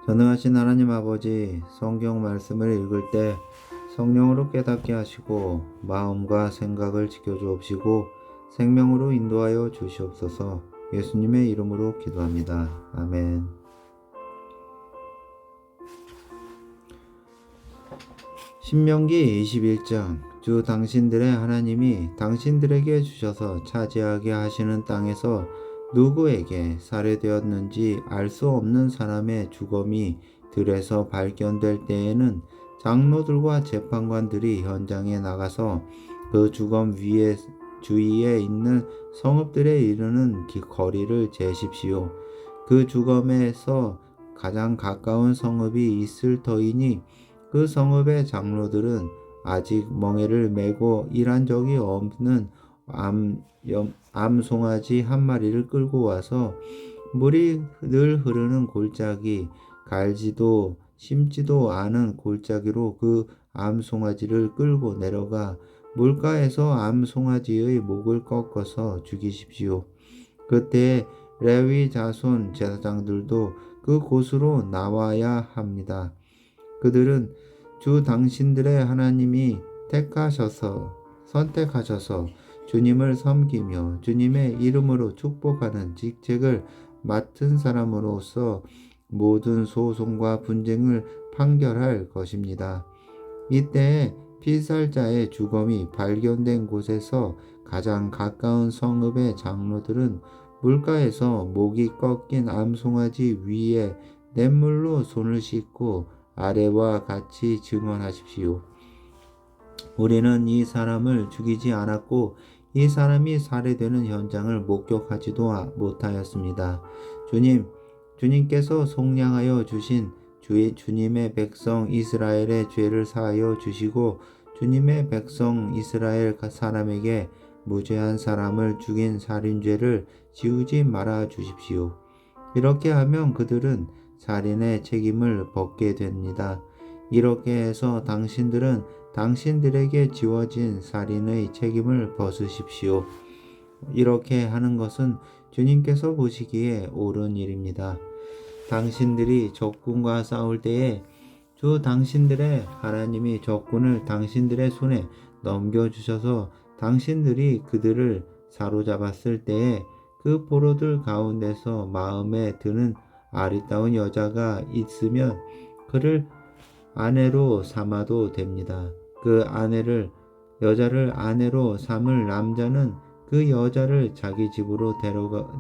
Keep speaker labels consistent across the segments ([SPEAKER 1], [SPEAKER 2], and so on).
[SPEAKER 1] 전능하신 하나님 아버지, 성경 말씀을 읽을 때 성령으로 깨닫게 하시고 마음과 생각을 지켜주옵시고 생명으로 인도하여 주시옵소서. 예수님의 이름으로 기도합니다. 아멘. 신명기 21장. 주 당신들의 하나님이 당신들에게 주셔서 차지하게 하시는 땅에서 누구에게 살해되었는지 알 수 없는 사람의 주검이 들에서 발견될 때에는 장로들과 재판관들이 현장에 나가서 그 주검 위에 주위에 있는 성읍들에 이르는 거리를 재십시오. 그 주검에서 가장 가까운 성읍이 있을 터이니 그 성읍의 장로들은 아직 멍에를 메고 일한 적이 없는 암송아지 한 마리를 끌고 와서 물이 늘 흐르는 골짜기, 갈지도 심지도 않은 골짜기로 그 암송아지를 끌고 내려가 물가에서 암송아지의 목을 꺾어서 죽이십시오. 그때 레위 자손 제사장들도 그 곳으로 나와야 합니다. 그들은 주 당신들의 하나님이 선택하셔서 주님을 섬기며 주님의 이름으로 축복하는 직책을 맡은 사람으로서 모든 소송과 분쟁을 판결할 것입니다. 이때에 피살자의 주검이 발견된 곳에서 가장 가까운 성읍의 장로들은 물가에서 목이 꺾인 암송아지 위에 냇물로 손을 씻고 아래와 같이 증언하십시오. 우리는 이 사람을 죽이지 않았고 이 사람이 살해되는 현장을 목격하지도 못하였습니다. 주님께서 속량하여 주신 주님의 백성 이스라엘의 죄를 사하여 주시고 주님의 백성 이스라엘 사람에게 무죄한 사람을 죽인 살인죄를 지우지 말아 주십시오. 이렇게 하면 그들은 살인의 책임을 벗게 됩니다. 이렇게 해서 당신들은 당신들에게 지워진 살인의 책임을 벗으십시오. 이렇게 하는 것은 주님께서 보시기에 옳은 일입니다. 당신들이 적군과 싸울 때에 주 당신들의 하나님이 적군을 당신들의 손에 넘겨주셔서 당신들이 그들을 사로잡았을 때에 그 포로들 가운데서 마음에 드는 아리따운 여자가 있으면 그를 아내로 삼아도 됩니다. 그 여자를 아내로 삼을 남자는 그 여자를 자기 집으로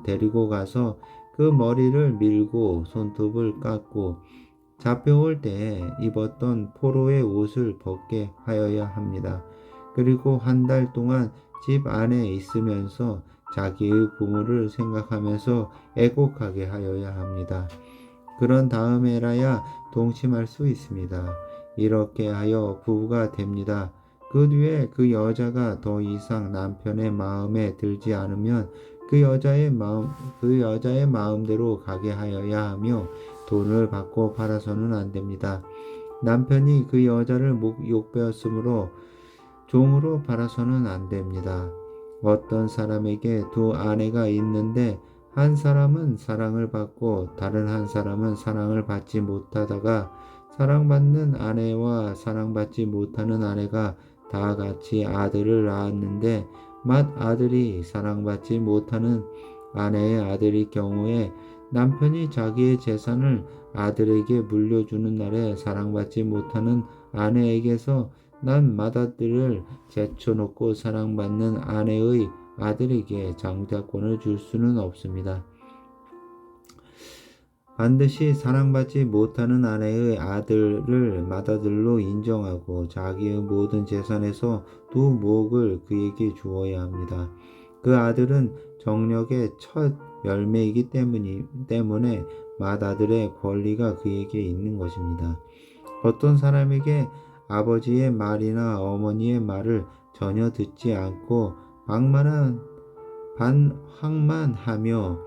[SPEAKER 1] 데리고 가서 그 머리를 밀고 손톱을 깎고 잡혀올 때에 입었던 포로의 옷을 벗게 하여야 합니다. 그리고 한 달 동안 집 안에 있으면서 자기의 부모를 생각하면서 애곡하게 하여야 합니다. 그런 다음에라야 동침할 수 있습니다. 이렇게 하여 부부가 됩니다. 그 뒤에 그 여자가 더 이상 남편의 마음에 들지 않으면 그 여자의 마음대로 가게 하여야 하며 돈을 받고 팔아서는 안 됩니다. 남편이 그 여자를 욕되었으므로 종으로 팔아서는 안 됩니다. 어떤 사람에게 두 아내가 있는데 한 사람은 사랑을 받고 다른 한 사람은 사랑을 받지 못하다가 사랑받는 아내와 사랑받지 못하는 아내가 다 같이 아들을 낳았는데 아들이 사랑받지 못하는 아내의 아들일 경우에 남편이 자기의 재산을 아들에게 물려주는 날에 사랑받지 못하는 아내에게서 난 맏아들을 제쳐놓고 사랑받는 아내의 아들에게 장자권을 줄 수는 없습니다. 반드시 사랑받지 못하는 아내의 아들을 맏아들로 인정하고 자기의 모든 재산에서 두 몫을 그에게 주어야 합니다. 그 아들은 정력의 첫 열매이기 때문에 맏아들의 권리가 그에게 있는 것입니다. 어떤 사람에게 아버지의 말이나 어머니의 말을 전혀 듣지 않고 반항만 하며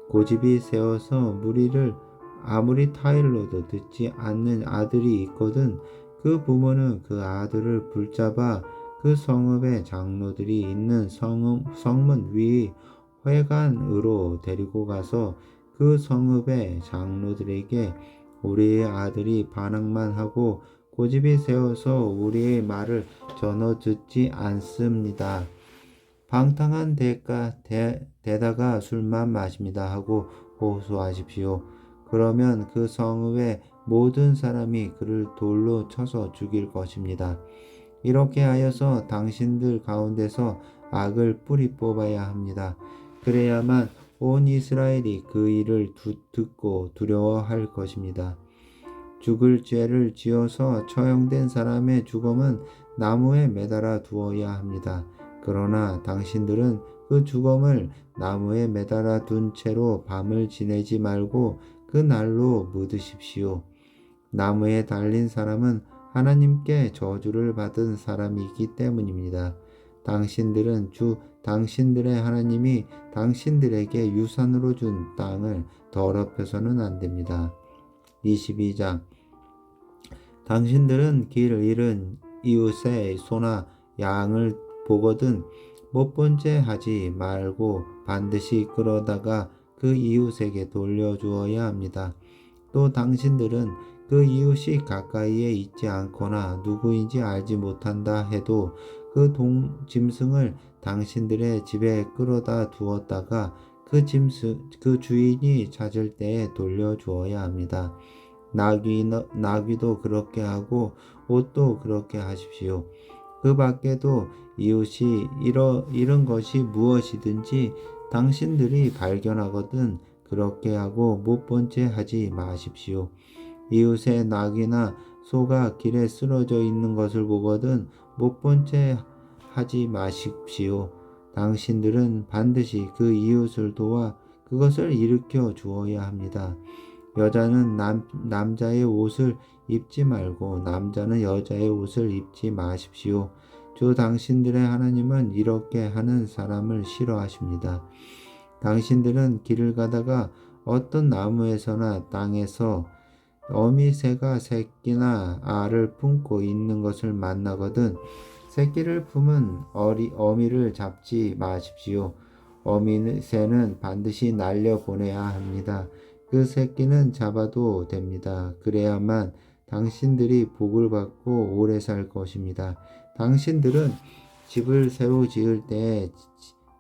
[SPEAKER 1] 고집이 세워서 무리를 아무리 타일러도 듣지 않는 아들이 있거든 그 부모는 그 아들을 붙잡아 그 성읍의 장로들이 있는 성문 위 회관으로 데리고 가서 그 성읍의 장로들에게 우리의 아들이 반항만 하고 고집이 세워서 우리의 말을 전혀 듣지 않습니다. 방탕한 데다가 술만 마십니다 하고 호소하십시오. 그러면 그 성읍의 모든 사람이 그를 돌로 쳐서 죽일 것입니다. 이렇게 하여서 당신들 가운데서 악을 뿌리 뽑아야 합니다. 그래야만 온 이스라엘이 그 일을 듣고 두려워할 것입니다. 죽을 죄를 지어서 처형된 사람의 죽음은 나무에 매달아 두어야 합니다. 그러나 당신들은 그 죽음을 나무에 매달아 둔 채로 밤을 지내지 말고 그 날로 묻으십시오. 나무에 달린 사람은 하나님께 저주를 받은 사람이기 때문입니다. 당신들의 하나님이 당신들에게 유산으로 준 땅을 더럽혀서는 안 됩니다. 22장 당신들은 길 잃은 이웃의 소나 양을 보거든 못 본 채 하지 말고 반드시 끌어다가 그 이웃에게 돌려주어야 합니다. 또 당신들은 그 이웃이 가까이에 있지 않거나 누구인지 알지 못한다 해도 그 짐승을 당신들의 집에 끌어다 두었다가 그 주인이 찾을 때에 돌려주어야 합니다. 나귀도 그렇게 하고 옷도 그렇게 하십시오. 그 밖에도 이웃이 잃은 것이 무엇이든지 당신들이 발견하거든 그렇게 하고 못 본 채 하지 마십시오. 이웃의 낙이나 소가 길에 쓰러져 있는 것을 보거든 못 본 채 하지 마십시오. 당신들은 반드시 그 이웃을 도와 그것을 일으켜 주어야 합니다. 여자는 남자의 옷을 입지 말고 남자는 여자의 옷을 입지 마십시오. 주 당신들의 하나님은 이렇게 하는 사람을 싫어하십니다. 당신들은 길을 가다가 어떤 나무에서나 땅에서 어미새가 새끼나 알을 품고 있는 것을 만나거든 새끼를 품은 어미를 잡지 마십시오. 어미새는 반드시 날려보내야 합니다. 그 새끼는 잡아도 됩니다. 그래야만 당신들이 복을 받고 오래 살 것입니다. 당신들은 집을 새로 지을 때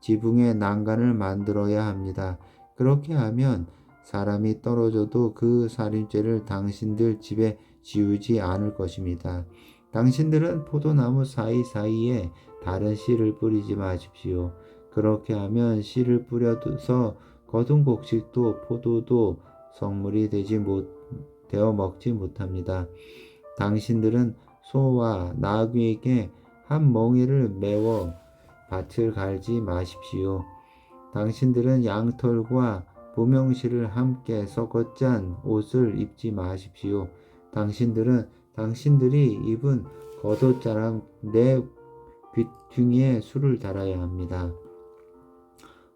[SPEAKER 1] 지붕에 난간을 만들어야 합니다. 그렇게 하면 사람이 떨어져도 그 살인죄를 당신들 집에 지우지 않을 것입니다. 당신들은 포도나무 사이사이에 다른 씨를 뿌리지 마십시오. 그렇게 하면 씨를 뿌려서 거둔 곡식도 포도도 성물이 되어 먹지 못합니다. 당신들은 소와 나귀에게 한 멍에를 메워 밭을 갈지 마십시오. 당신들은 양털과 보명실을 함께 섞어 짠 옷을 입지 마십시오. 당신들은 당신들이 입은 겉옷자랑 내 귀퉁이에 술을 달아야 합니다.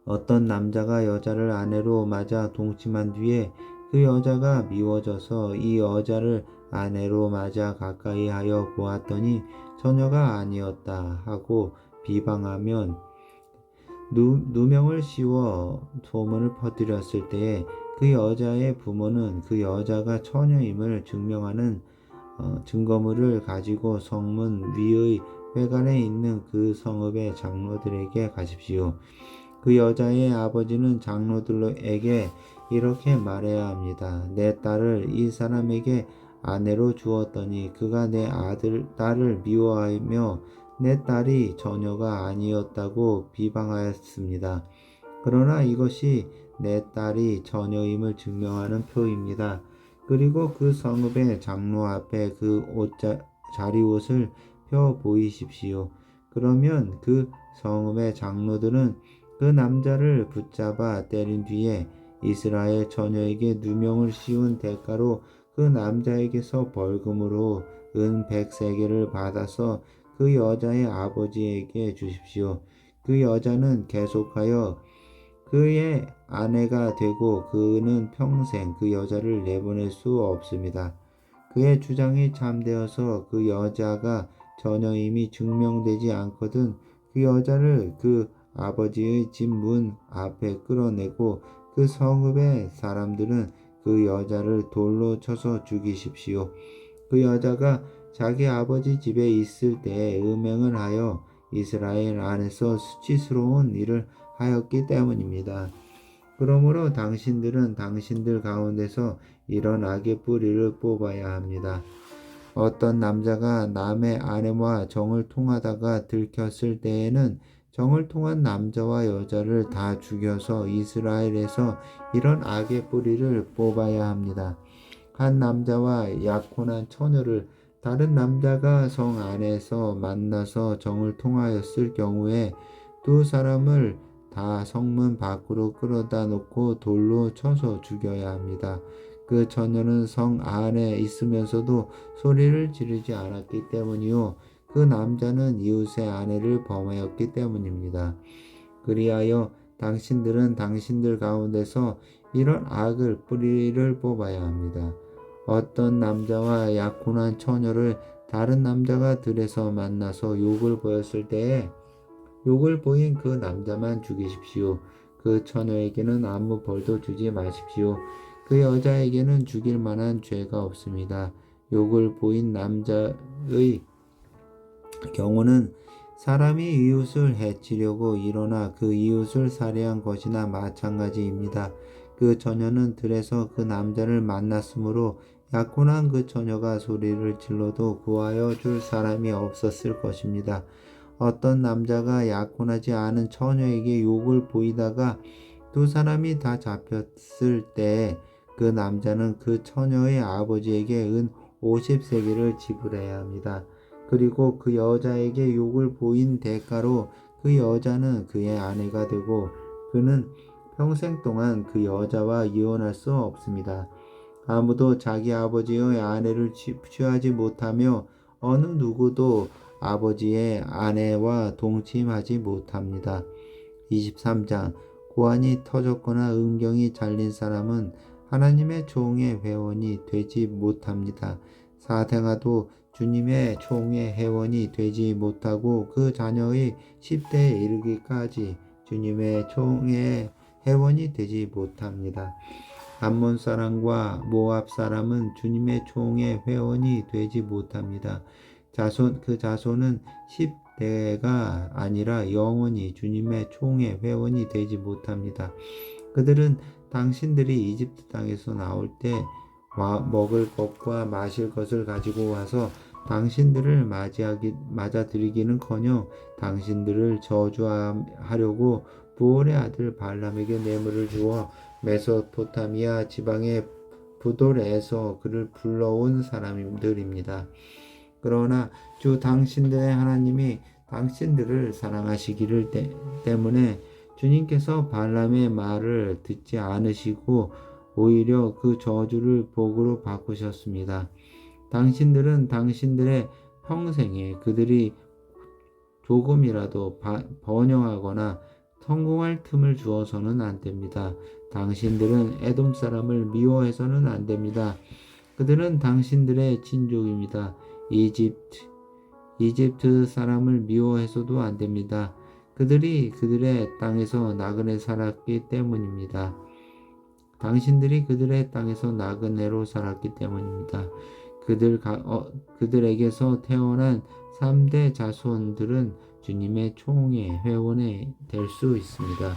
[SPEAKER 1] 어떤 남자가 여자를 아내로 맞아 동침한 뒤에 그 여자가 미워져서 이 여자를 아내로 맞아 가까이 하여 보았더니 처녀가 아니었다 하고 비방하면 누명을 씌워 소문을 퍼뜨렸을 때에 그 여자의 부모는 그 여자가 처녀임을 증명하는 증거물을 가지고 성문 위의 회관에 있는 그 성읍의 장로들에게 가십시오. 그 여자의 아버지는 장로들에게 이렇게 말해야 합니다. 내 딸을 이 사람에게 아내로 주었더니 그가 내 딸을 미워하며 내 딸이 처녀가 아니었다고 비방하였습니다. 그러나 이것이 내 딸이 처녀임을 증명하는 표입니다. 그리고 그 성읍의 장로 앞에 그 자리옷을 펴 보이십시오. 그러면 그 성읍의 장로들은 그 남자를 붙잡아 때린 뒤에 이스라엘 처녀에게 누명을 씌운 대가로 그 남자에게서 벌금으로 은 100세겔을 받아서 그 여자의 아버지에게 주십시오. 그 여자는 계속하여 그의 아내가 되고 그는 평생 그 여자를 내보낼 수 없습니다. 그의 주장이 참되어서 그 여자가 처녀임이 증명되지 않거든 그 여자를 그 아버지의 집 문 앞에 끌어내고 그 성읍의 사람들은 그 여자를 돌로 쳐서 죽이십시오. 그 여자가 자기 아버지 집에 있을 때에 음행을 하여 이스라엘 안에서 수치스러운 일을 하였기 때문입니다. 그러므로 당신들은 당신들 가운데서 이런 악의 뿌리를 뽑아야 합니다. 어떤 남자가 남의 아내와 정을 통하다가 들켰을 때에는 정을 통한 남자와 여자를 다 죽여서 이스라엘에서 이런 악의 뿌리를 뽑아야 합니다. 한 남자와 약혼한 처녀를 다른 남자가 성 안에서 만나서 정을 통하였을 경우에 두 사람을 다 성문 밖으로 끌어다 놓고 돌로 쳐서 죽여야 합니다. 그 처녀는 성 안에 있으면서도 소리를 지르지 않았기 때문이요. 그 남자는 이웃의 아내를 범하였기 때문입니다. 그리하여 당신들은 당신들 가운데서 이런 악을 뿌리를 뽑아야 합니다. 어떤 남자와 약혼한 처녀를 다른 남자가 들에서 만나서 욕을 보였을 때에 욕을 보인 그 남자만 죽이십시오. 그 처녀에게는 아무 벌도 주지 마십시오. 그 여자에게는 죽일 만한 죄가 없습니다. 욕을 보인 남자의 경우는 사람이 이웃을 해치려고 일어나 그 이웃을 살해한 것이나 마찬가지입니다. 그 처녀는 들에서 그 남자를 만났으므로 약혼한 그 처녀가 소리를 질러도 구하여 줄 사람이 없었을 것입니다. 어떤 남자가 약혼하지 않은 처녀에게 욕을 보이다가 두 사람이 다 잡혔을 때 그 남자는 그 처녀의 아버지에게 은 50세겔을 지불해야 합니다. 그리고 그 여자에게 욕을 보인 대가로 그 여자는 그의 아내가 되고 그는 평생 동안 그 여자와 이혼할 수 없습니다. 아무도 자기 아버지의 아내를 취하지 못하며 어느 누구도 아버지의 아내와 동침하지 못합니다. 23장 고환이 터졌거나 음경이 잘린 사람은 하나님의 총의 회원이 되지 못합니다. 사생아도 주님의 총의 회원이 되지 못하고 그 자녀의 10대에 이르기까지 주님의 총의 회원이 되지 못합니다. 암몬 사람과 모압 사람은 주님의 총의 회원이 되지 못합니다. 그 자손은 10대가 아니라 영원히 주님의 총의 회원이 되지 못합니다. 그들은 당신들이 이집트 땅에서 나올 때 먹을 것과 마실 것을 가지고 와서 당신들을 맞아들이기는커녕 당신들을 저주하려고 부올의 아들 발람에게 뇌물을 주어 메소포타미아 지방의 부돌에서 그를 불러온 사람들입니다. 그러나 주 당신들의 하나님이 당신들을 사랑하시기를 때문에 주님께서 발람의 말을 듣지 않으시고 오히려 그 저주를 복으로 바꾸셨습니다. 당신들은 당신들의 평생에 그들이 조금이라도 번영하거나 성공할 틈을 주어서는 안 됩니다. 당신들은 에돔 사람을 미워해서는 안 됩니다. 그들은 당신들의 친족입니다. 이집트 사람을 미워해서도 안 됩니다. 그들이 그들의 땅에서 나그네 살았기 때문입니다. 당신들이 그들의 땅에서 나그네로 살았기 때문입니다. 그들에게서 태어난 3대 자손들은 주님의 총의 회원이 될 수 있습니다.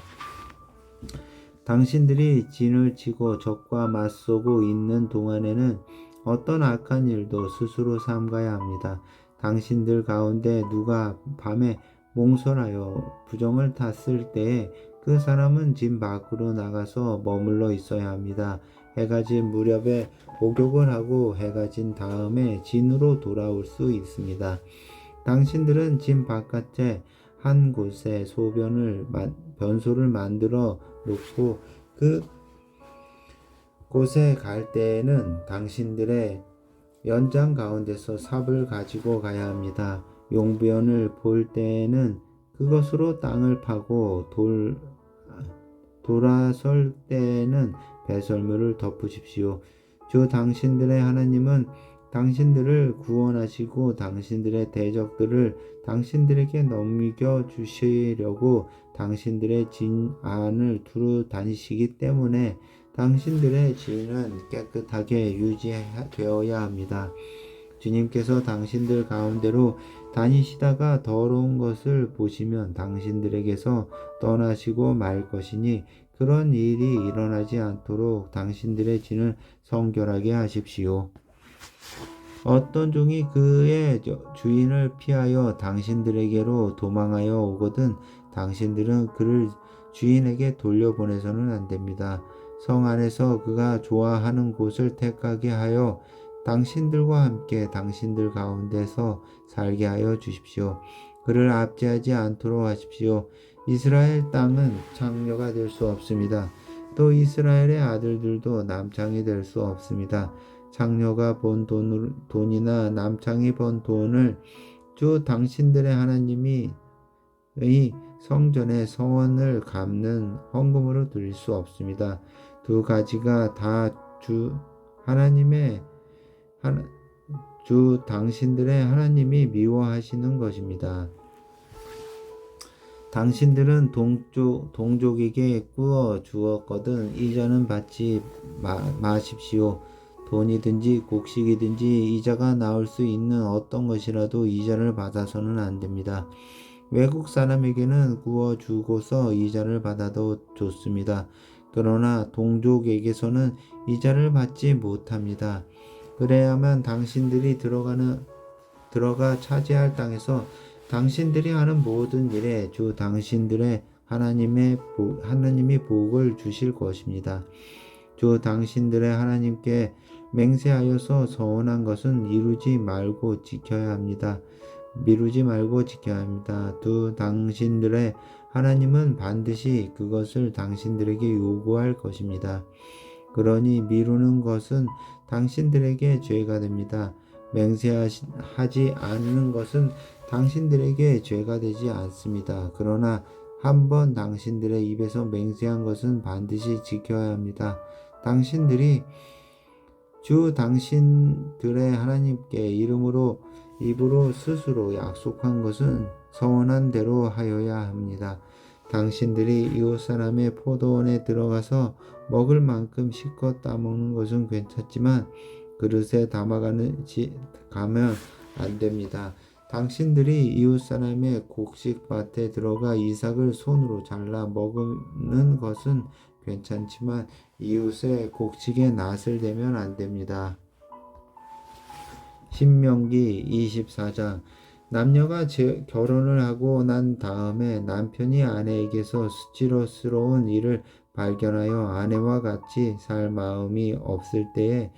[SPEAKER 1] 당신들이 진을 치고 적과 맞서고 있는 동안에는 어떤 악한 일도 스스로 삼가야 합니다. 당신들 가운데 누가 밤에 몽설하여 부정을 탔을 때에 그 사람은 집 밖으로 나가서 머물러 있어야 합니다. 해가 진 무렵에 목욕을 하고 해가 진 다음에 진으로 돌아올 수 있습니다. 당신들은 진 바깥에 한 곳에 변소를 만들어 놓고 그 곳에 갈 때에는 당신들의 연장 가운데서 삽을 가지고 가야 합니다. 용변을 볼 때에는 그것으로 땅을 파고 돌아설 때에는 배설물을 덮으십시오. 주 당신들의 하나님은 당신들을 구원하시고 당신들의 대적들을 당신들에게 넘겨 주시려고 당신들의 진 안을 두루 다니시기 때문에 당신들의 지위는 깨끗하게 유지되어야 합니다. 주님께서 당신들 가운데로 다니시다가 더러운 것을 보시면 당신들에게서 떠나시고 말 것이니 그런 일이 일어나지 않도록 당신들의 진을 성결하게 하십시오. 어떤 종이 그의 주인을 피하여 당신들에게로 도망하여 오거든 당신들은 그를 주인에게 돌려보내서는 안 됩니다. 성 안에서 그가 좋아하는 곳을 택하게 하여 당신들과 함께 당신들 가운데서 살게 하여 주십시오. 그를 압제하지 않도록 하십시오. 이스라엘 땅은 창녀가 될 수 없습니다. 또 이스라엘의 아들들도 남창이 될 수 없습니다. 창녀가 번 돈이나 남창이 번 돈을 주 당신들의 하나님의 성전의 성원을 갚는 헌금으로 드릴 수 없습니다. 두 가지가 다 주 당신들의 하나님이 미워하시는 것입니다. 당신들은 동족에게 꾸어 주었거든 이자는 받지 마십시오. 돈이든지 곡식이든지 이자가 나올 수 있는 어떤 것이라도 이자를 받아서는 안 됩니다. 외국 사람에게는 구워 주고서 이자를 받아도 좋습니다. 그러나 동족에게서는 이자를 받지 못합니다. 그래야만 당신들이 들어가 차지할 땅에서 당신들이 하는 모든 일에 주 당신들의 하나님이 복을 주실 것입니다. 주 당신들의 하나님께 맹세하여서 서원한 것은 미루지 말고 지켜야 합니다. 주 당신들의 하나님은 반드시 그것을 당신들에게 요구할 것입니다. 그러니 미루는 것은 당신들에게 죄가 됩니다. 맹세하지 않는 것은 당신들에게 죄가 되지 않습니다. 그러나 한번 당신들의 입에서 맹세한 것은 반드시 지켜야 합니다. 당신들이 주 당신들의 하나님께 입으로 스스로 약속한 것은 서원한 대로 하여야 합니다. 당신들이 이웃 사람의 포도원에 들어가서 먹을 만큼 실컷 따먹는 것은 괜찮지만 그릇에 가면 안 됩니다. 당신들이 이웃 사람의 곡식밭에 들어가 이삭을 손으로 잘라 먹는 것은 괜찮지만 이웃의 곡식에 낫을 대면 안 됩니다. 신명기 24장 남녀가 결혼을 하고 난 다음에 남편이 아내에게서 수치스러운 일을 발견하여 아내와 같이 살 마음이 없을 때에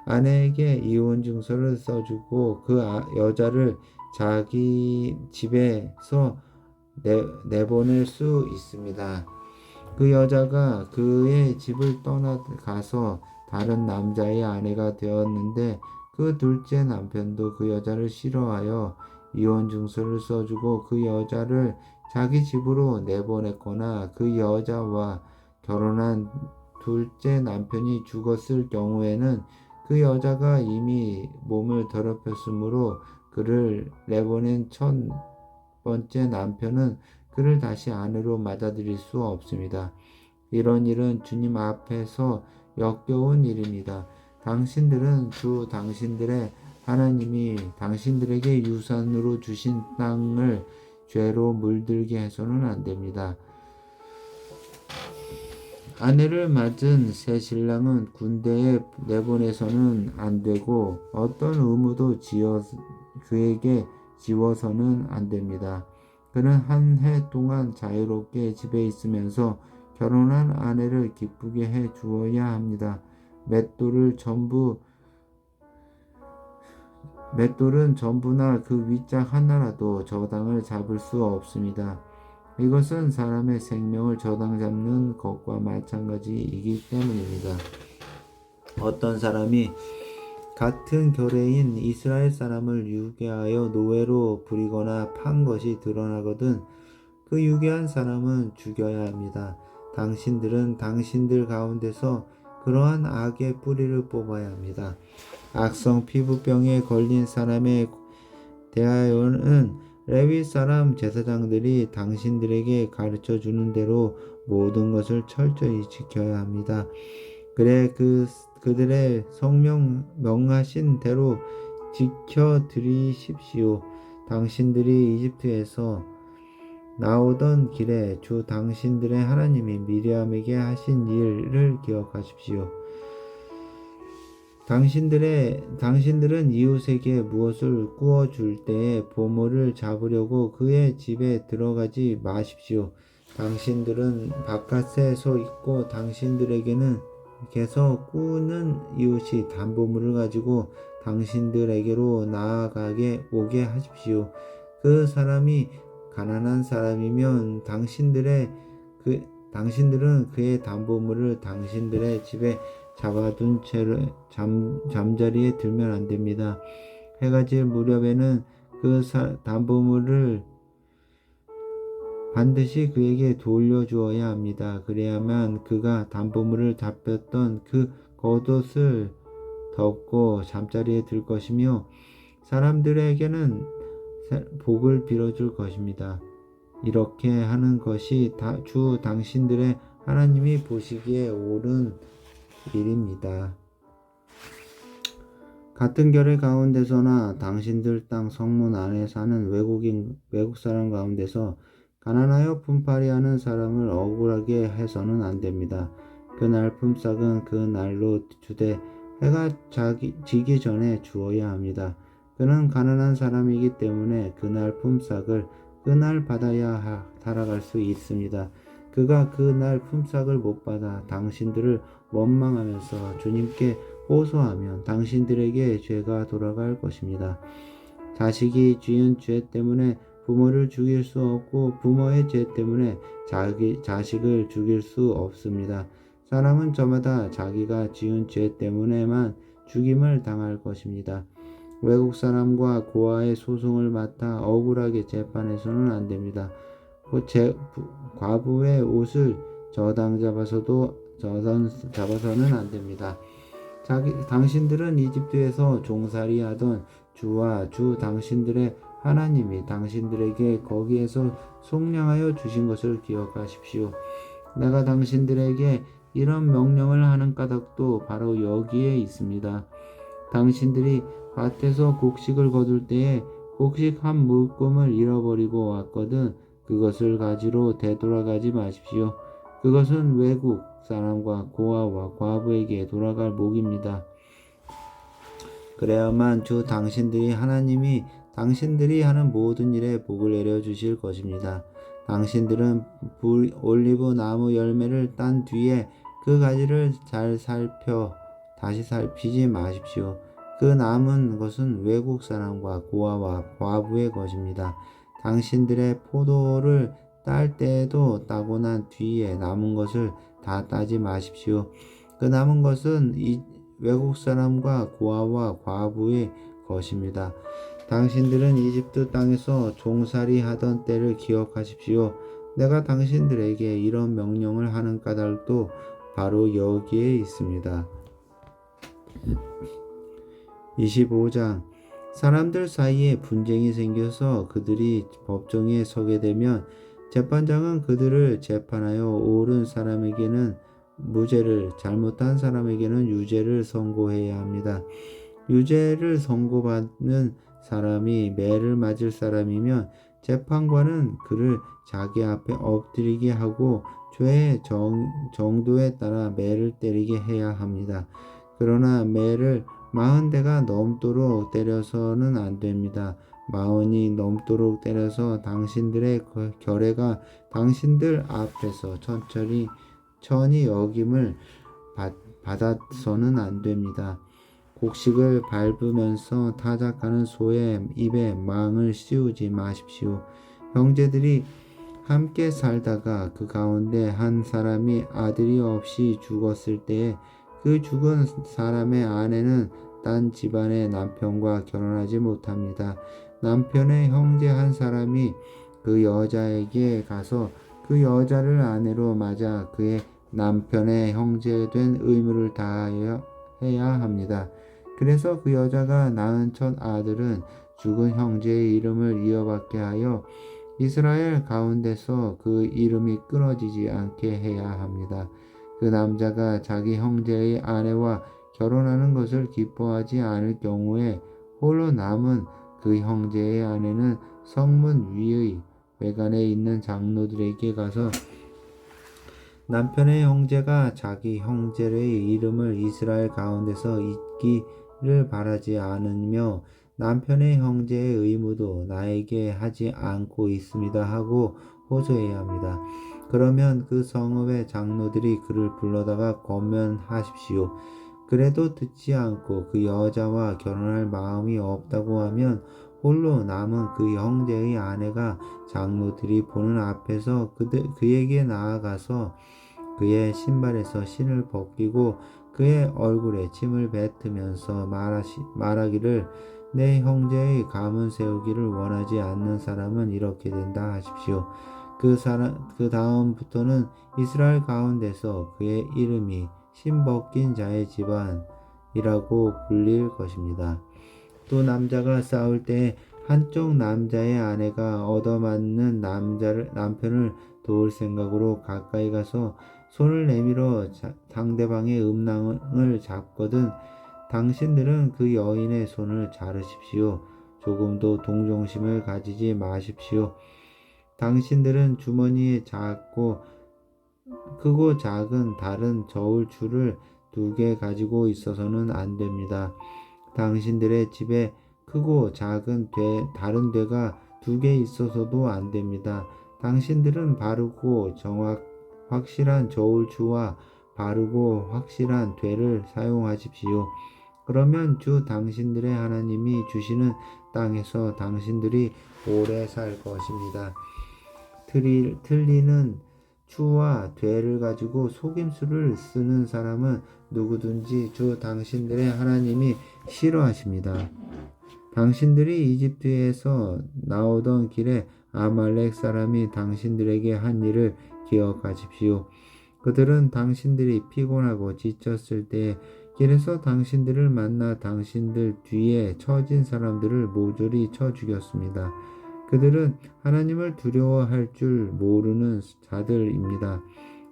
[SPEAKER 1] 아내에게 이혼 증서를 써주고 그 여자를 자기 집에서 내보낼 수 있습니다. 그 여자가 그의 집을 떠나가서 다른 남자의 아내가 되었는데 그 둘째 남편도 그 여자를 싫어하여 이혼 증서를 써주고 그 여자를 자기 집으로 내보냈거나 그 여자와 결혼한 둘째 남편이 죽었을 경우에는 그 여자가 이미 몸을 더럽혔으므로 그를 내보낸 첫 번째 남편은 그를 다시 아내로 맞아들일 수 없습니다. 이런 일은 주님 앞에서 역겨운 일입니다. 당신들은 주 당신들의 하나님이 당신들에게 유산으로 주신 땅을 죄로 물들게 해서는 안 됩니다. 아내를 맞은 새 신랑은 군대에 내보내서는 안 되고 어떤 의무도 그에게 지워서는 안 됩니다. 그는 한 해 동안 자유롭게 집에 있으면서 결혼한 아내를 기쁘게 해 주어야 합니다. 맷돌은 전부나 그 윗짝 하나라도 저당을 잡을 수 없습니다. 이것은 사람의 생명을 저당 잡는 것과 마찬가지이기 때문입니다. 어떤 사람이 같은 결례인 이스라엘 사람을 유괴하여 노예로 부리거나 판 것이 드러나거든 그 유괴한 사람은 죽여야 합니다. 당신들은 당신들 가운데서 그러한 악의 뿌리를 뽑아야 합니다. 악성 피부병에 걸린 사람에 대하여는 레위 사람 제사장들이 당신들에게 가르쳐 주는 대로 모든 것을 철저히 지켜야 합니다. 그래 그들의 성명 명하신 대로 지켜 드리십시오. 당신들이 이집트에서 나오던 길에 주 당신들의 하나님이 미리암에게 하신 일을 기억하십시오. 당신들은 이웃에게 무엇을 구워 줄 때에 보물을 잡으려고 그의 집에 들어가지 마십시오. 당신들은 바깥에 서 있고 당신들에게는 계속 꾸는 이웃이 담보물을 가지고 당신들에게로 나아가게 오게 하십시오. 그 사람이 가난한 사람이면 당신들은 그의 담보물을 당신들의 집에 잡아둔 채로 잠자리에 들면 안 됩니다. 해가 질 무렵에는 그 담보물을 반드시 그에게 돌려주어야 합니다. 그래야만 그가 담보물을 잡혔던 그 겉옷을 덮고 잠자리에 들 것이며 사람들에게는 복을 빌어줄 것입니다. 이렇게 하는 것이 주 당신들의 하나님이 보시기에 옳은 일입니다. 같은 결의 가운데서나 당신들 땅 성문 안에 사는 외국 사람 가운데서 가난하여 분파리하는 사람을 억울하게 해서는 안 됩니다. 그날 품삯은 그 날로 주되 해가 지기 전에 주어야 합니다. 그는 가난한 사람이기 때문에 그날 품삯을 그날 받아야 살아갈 수 있습니다. 그가 그날 품삯을 못 받아 당신들을 원망하면서 주님께 호소하면 당신들에게 죄가 돌아갈 것입니다. 자식이 지은 죄 때문에 부모를 죽일 수 없고 부모의 죄 때문에 자식을 죽일 수 없습니다. 사람은 저마다 자기가 지은 죄 때문에만 죽임을 당할 것입니다. 외국 사람과 고아의 소송을 맡아 억울하게 재판해서는 안 됩니다. 과부의 옷을 저당 잡아서는 안 됩니다. 당신들은 이집트에서 종살이하던 주와 주 당신들의 하나님이 당신들에게 거기에서 속량하여 주신 것을 기억하십시오. 내가 당신들에게 이런 명령을 하는 까닭도 바로 여기에 있습니다. 당신들이 밭에서 곡식을 거둘 때에 곡식 한 묶음을 잃어버리고 왔거든 그것을 가지러 되돌아가지 마십시오. 그것은 외국 사람과 고아와 과부에게 돌아갈 목입니다. 그래야만 주 당신들이 하나님이 당신들이 하는 모든 일에 복을 내려 주실 것입니다. 당신들은 올리브 나무 열매를 딴 뒤에 그 가지를 잘 다시 살피지 마십시오. 그 남은 것은 외국 사람과 고아와 과부의 것입니다. 당신들의 포도를 딸 때에도 따고 난 뒤에 남은 것을 다 따지 마십시오. 그 남은 것은 외국 사람과 고아와 과부의 것입니다. 당신들은 이집트 땅에서 종살이 하던 때를 기억하십시오. 내가 당신들에게 이런 명령을 하는 까닭도 바로 여기에 있습니다. 25장 사람들 사이에 분쟁이 생겨서 그들이 법정에 서게 되면 재판장은 그들을 재판하여 옳은 사람에게는 무죄를 잘못한 사람에게는 유죄를 선고해야 합니다. 유죄를 선고받는 사람이 매를 맞을 사람이면 재판관은 그를 자기 앞에 엎드리게 하고 죄의 정도에 따라 매를 때리게 해야 합니다. 그러나 매를 40대가 넘도록 때려서는 안 됩니다. 40이 넘도록 때려서 당신들의 결례가 당신들 앞에서 천히 여김을 받아서는 안 됩니다. 곡식을 밟으면서 타작하는 소의 입에 망을 씌우지 마십시오. 형제들이 함께 살다가 그 가운데 한 사람이 아들이 없이 죽었을 때에 그 죽은 사람의 아내는 딴 집안의 남편과 결혼하지 못합니다. 남편의 형제 한 사람이 그 여자에게 가서 그 여자를 아내로 맞아 그의 남편의 형제된 의무를 다해야 합니다. 그래서 그 여자가 낳은 첫 아들은 죽은 형제의 이름을 이어받게 하여 이스라엘 가운데서 그 이름이 끊어지지 않게 해야 합니다. 그 남자가 자기 형제의 아내와 결혼하는 것을 기뻐하지 않을 경우에 홀로 남은 그 형제의 아내는 성문 위의 외관에 있는 장로들에게 가서 남편의 형제가 자기 형제의 이름을 이스라엘 가운데서 잊기를 바라지 않으며 남편의 형제의 의무도 나에게 하지 않고 있습니다 하고 호소해야 합니다. 그러면 그 성읍의 장로들이 그를 불러다가 권면하십시오. 그래도 듣지 않고 그 여자와 결혼할 마음이 없다고 하면 홀로 남은 그 형제의 아내가 장로들이 보는 앞에서 그에게 나아가서 그의 신발에서 신을 벗기고 그의 얼굴에 침을 뱉으면서 말하기를 내 형제의 가문 세우기를 원하지 않는 사람은 이렇게 된다 하십시오. 그 다음부터는 이스라엘 가운데서 그의 이름이 신 벗긴 자의 집안이라고 불릴 것입니다. 또 남자가 싸울 때 한쪽 남자의 아내가 얻어맞는 남편을 도울 생각으로 가까이 가서 손을 내밀어 상대방의 음낭을 잡거든 당신들은 그 여인의 손을 자르십시오. 조금도 동정심을 가지지 마십시오. 당신들은 주머니에 크고 작은 다른 저울추를 2개 가지고 있어서는 안 됩니다. 당신들의 집에 크고 작은 다른 되가 2개 있어서도 안 됩니다. 당신들은 바르고 확실한 저울추와 바르고 확실한 되를 사용하십시오. 그러면 주 당신들의 하나님이 주시는 땅에서 당신들이 오래 살 것입니다. 틀리는 추와 되를 가지고 속임수를 쓰는 사람은 누구든지 주 당신들의 하나님이 싫어하십니다. 당신들이 이집트에서 나오던 길에 아말렉 사람이 당신들에게 한 일을 기억하십시오. 그들은 당신들이 피곤하고 지쳤을 때 길에서 당신들을 만나 당신들 뒤에 처진 사람들을 모조리 쳐 죽였습니다. 그들은 하나님을 두려워할 줄 모르는 자들입니다.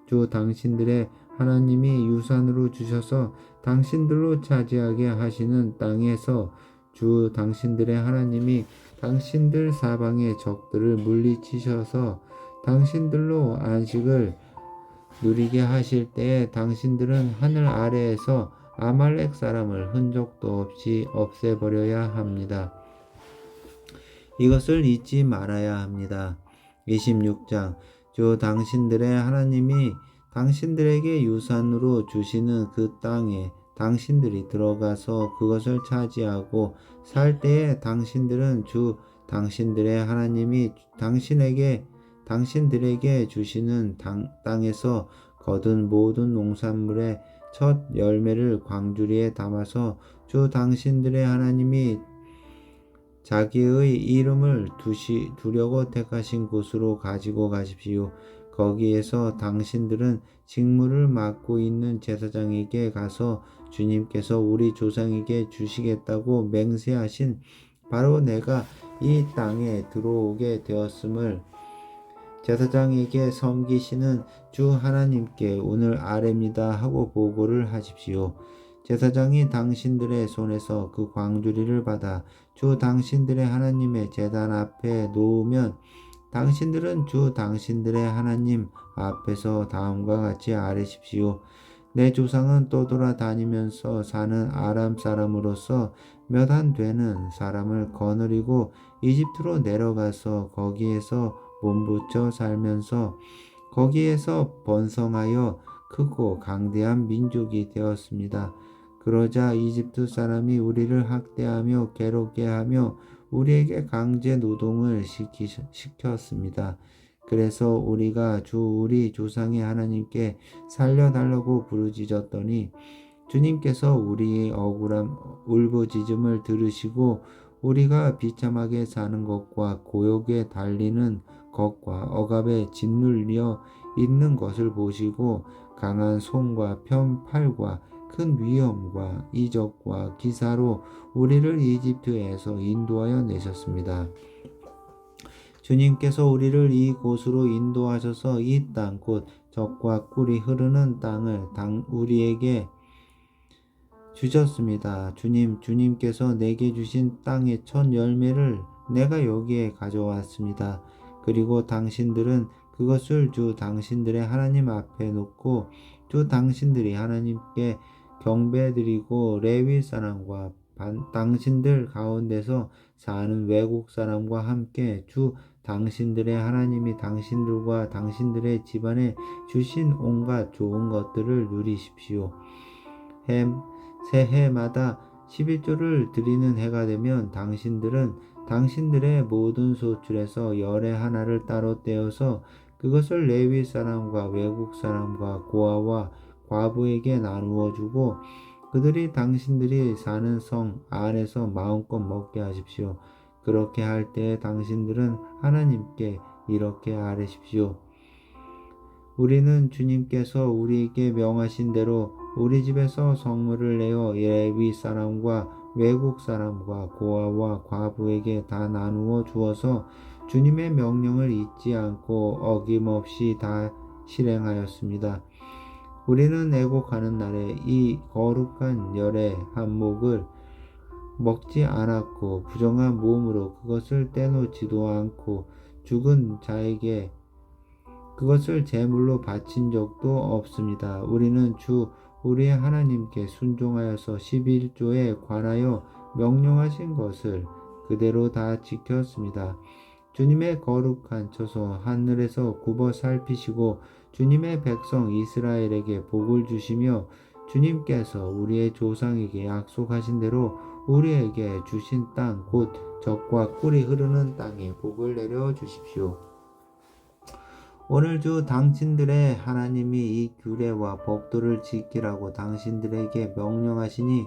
[SPEAKER 1] 주 당신들의 하나님이 유산으로 주셔서 당신들로 차지하게 하시는 땅에서 주 당신들의 하나님이 당신들 사방의 적들을 물리치셔서 당신들로 안식을 누리게 하실 때에 당신들은 하늘 아래에서 아말렉 사람을 흔적도 없이 없애버려야 합니다. 이것을 잊지 말아야 합니다. 26장 주 당신들의 하나님이 당신들에게 유산으로 주시는 그 땅에 당신들이 들어가서 그것을 차지하고 살 때에 당신들은 주 당신들의 하나님이 당신들에게 주시는 땅에서 거둔 모든 농산물의 첫 열매를 광주리에 담아서 주 당신들의 하나님이 자기의 이름을 두려고 택하신 곳으로 가지고 가십시오. 거기에서 당신들은 직무를 맡고 있는 제사장에게 가서 주님께서 우리 조상에게 주시겠다고 맹세하신 바로 내가 이 땅에 들어오게 되었음을 제사장에게 섬기시는 주 하나님께 오늘 아뢰입니다 하고 보고를 하십시오. 제사장이 당신들의 손에서 그 광주리를 받아 주 당신들의 하나님의 제단 앞에 놓으면 당신들은 주 당신들의 하나님 앞에서 다음과 같이 아뢰십시오. 내 조상은 떠돌아다니면서 사는 아람 사람으로서 몇 안 되는 사람을 거느리고 이집트로 내려가서 거기에서 몸부쳐 살면서 거기에서 번성하여 크고 강대한 민족이 되었습니다. 그러자 이집트 사람이 우리를 학대하며 괴롭게 하며 우리에게 강제 노동을 시켰습니다. 그래서 우리가 우리 조상의 하나님께 살려달라고 부르짖었더니 주님께서 우리의 억울한 울부짖음을 들으시고 우리가 비참하게 사는 것과 고역에 달리는 것과 억압에 짓눌려 있는 것을 보시고 강한 손과 편팔과 큰 위험과 이적과 기사로 우리를 이집트에서 인도하여 내셨습니다. 주님께서 우리를 이곳으로 인도하셔서 이 땅 곧 젖과 꿀이 흐르는 땅을 우리에게 주셨습니다. 주님께서 내게 주신 땅의 첫 열매를 내가 여기에 가져왔습니다. 그리고 당신들은 그것을 주 당신들의 하나님 앞에 놓고 주 당신들이 하나님께 경배드리고 레위 사람과 당신들 가운데서 사는 외국 사람과 함께 주 당신들의 하나님이 당신들과 당신들의 집안에 주신 온갖 좋은 것들을 누리십시오. 새해마다 11조를 드리는 해가 되면 당신들은 당신들의 모든 소출에서 열의 하나를 따로 떼어서 그것을 레위 사람과 외국 사람과 고아와 과부에게 나누어 주고 그들이 당신들이 사는 성 안에서 마음껏 먹게 하십시오. 그렇게 할 때에 당신들은 하나님께 이렇게 아뢰십시오. 우리는 주님께서 우리에게 명하신 대로 우리 집에서 성물을 내어 레위 사람과 외국 사람과 고아와 과부에게 다 나누어 주어서 주님의 명령을 잊지 않고 어김없이 다 실행하였습니다. 우리는 애곡하는 날에 이 거룩한 열의 한몫을 먹지 않았고 부정한 몸으로 그것을 떼놓지도 않고 죽은 자에게 그것을 제물로 바친 적도 없습니다. 우리는 주 우리의 하나님께 순종하여서 11조에 관하여 명령하신 것을 그대로 다 지켰습니다. 주님의 거룩한 처소 하늘에서 굽어 살피시고 주님의 백성 이스라엘에게 복을 주시며 주님께서 우리의 조상에게 약속하신 대로 우리에게 주신 땅 곧 젖과 꿀이 흐르는 땅에 복을 내려 주십시오. 오늘 주 당신들의 하나님이 이 규례와 법도를 지키라고 당신들에게 명령하시니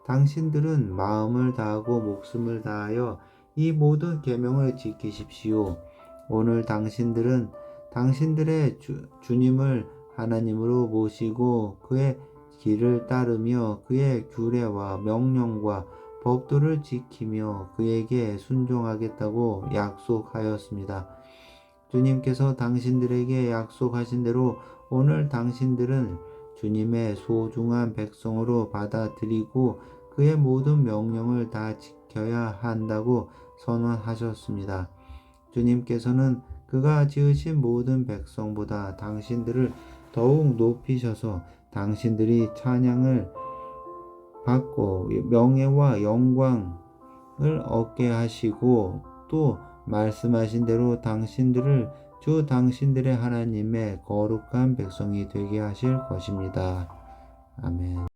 [SPEAKER 1] 당신들은 마음을 다하고 목숨을 다하여 이 모든 계명을 지키십시오. 오늘 당신들은 당신들의 주님을 하나님으로 모시고 그의 길을 따르며 그의 규례와 명령과 법도를 지키며 그에게 순종하겠다고 약속하였습니다. 주님께서 당신들에게 약속하신 대로 오늘 당신들은 주님의 소중한 백성으로 받아들이고 그의 모든 명령을 다 지켜야 한다고 선언하셨습니다. 주님께서는 그가 지으신 모든 백성보다 당신들을 더욱 높이셔서 당신들이 찬양을 받고 명예와 영광을 얻게 하시고 또 말씀하신 대로 당신들을 주 당신들의 하나님의 거룩한 백성이 되게 하실 것입니다. 아멘.